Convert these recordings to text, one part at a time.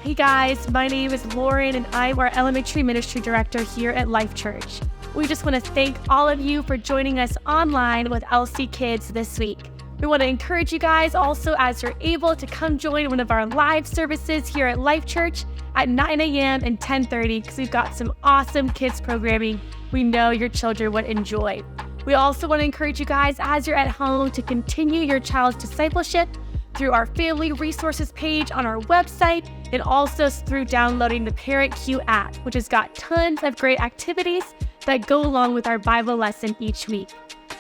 Hey guys, my name is Lauren and I'm our elementary ministry director here at LifeChurch. We just want to thank all of you for joining us online with LCKIDS this week. We want to encourage you guys also, as you're able, to come join one of our live services here at LifeChurch at 9 a.m. and 10:30 because we've got some awesome kids programming we know your children would enjoy. We also want to encourage you guys, as you're at home, to continue your child's discipleship through our family resources page on our website and also through downloading the Parent Q app, which has got tons of great activities that go along with our Bible lesson each week.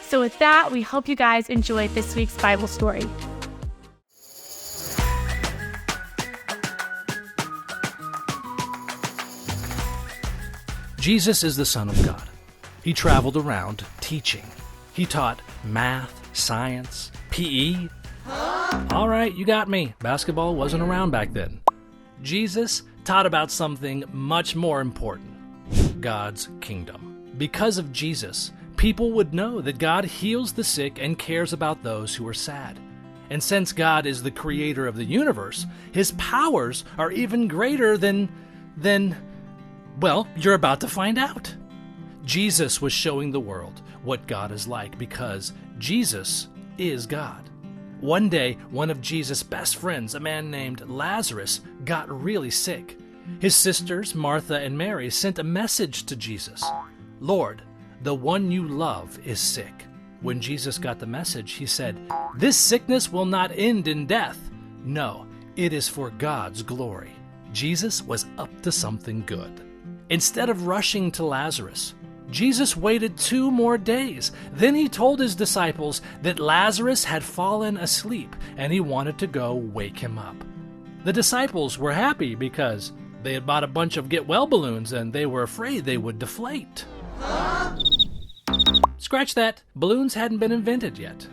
So with that, we hope you guys enjoyed this week's Bible story. Jesus is the Son of God. He traveled around teaching. He taught math, science, PE. All right, you got me. Basketball wasn't around back then. Jesus taught about something much more important: God's kingdom. Because of Jesus, people would know that God heals the sick and cares about those who are sad. And since God is the creator of the universe, his powers are even greater than, well, you're about to find out. Jesus was showing the world what God is like because Jesus is God. One day, one of Jesus' best friends, a man named Lazarus, got really sick. His sisters, Martha and Mary, sent a message to Jesus. "Lord, the one you love is sick." When Jesus got the message, he said, "This sickness will not end in death. No, it is for God's glory." Jesus was up to something good. Instead of rushing to Lazarus, Jesus waited 2 more days. Then he told his disciples that Lazarus had fallen asleep and he wanted to go wake him up. The disciples were happy because they had bought a bunch of get-well balloons and they were afraid they would deflate. Scratch that. Balloons hadn't been invented yet.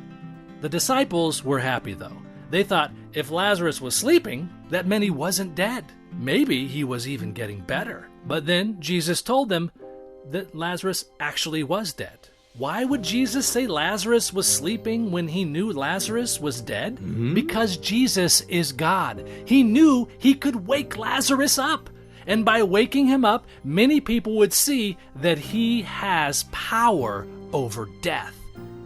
The disciples were happy, though. They thought if Lazarus was sleeping, that meant he wasn't dead. Maybe he was even getting better. But then Jesus told them that Lazarus actually was dead. Why would Jesus say Lazarus was sleeping when he knew Lazarus was dead? Because Jesus is God. He knew he could wake Lazarus up. And by waking him up, many people would see that he has power over death.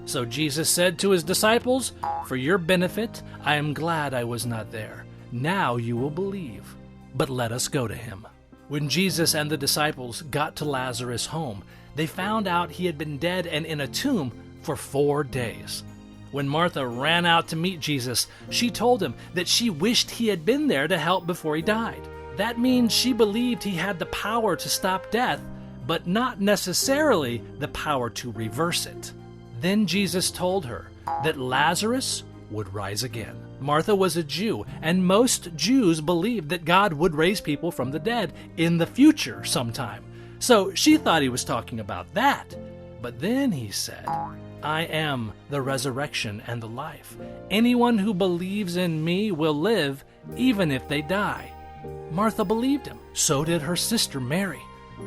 So Jesus said to his disciples, "For your benefit, I am glad I was not there. Now you will believe. But let us go to him." When Jesus and the disciples got to Lazarus' home, they found out he had been dead and in a tomb for 4 days. When Martha ran out to meet Jesus, she told him that she wished he had been there to help before he died. That means she believed he had the power to stop death, but not necessarily the power to reverse it. Then Jesus told her that Lazarus would rise again. Martha was a Jew, and most Jews believed that God would raise people from the dead in the future sometime. So she thought he was talking about that. But then he said, "I am the resurrection and the life. Anyone who believes in me will live even if they die." Martha believed him. So did her sister Mary.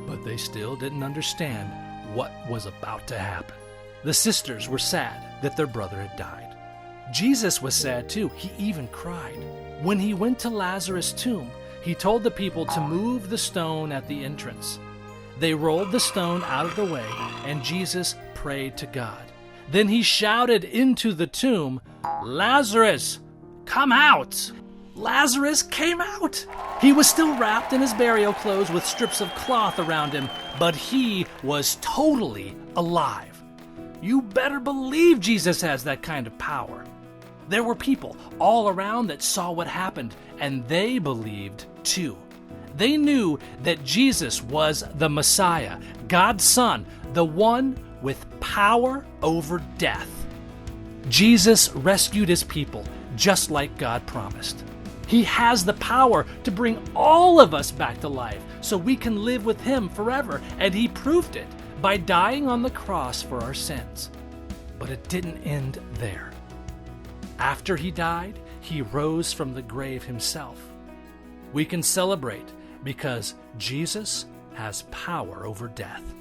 But they still didn't understand what was about to happen. The sisters were sad that their brother had died. Jesus was sad too. He even cried. When he went to Lazarus' tomb, he told the people to move the stone at the entrance. They rolled the stone out of the way, and Jesus prayed to God. Then he shouted into the tomb, "Lazarus, come out!" Lazarus came out. He was still wrapped in his burial clothes with strips of cloth around him, but he was totally alive. You better believe Jesus has that kind of power. There were people all around that saw what happened, and they believed too. They knew that Jesus was the Messiah, God's Son, the one with power over death. Jesus rescued his people just like God promised. He has the power to bring all of us back to life so we can live with him forever, and he proved it by dying on the cross for our sins. But it didn't end there. After he died, he rose from the grave himself. We can celebrate because Jesus has power over death.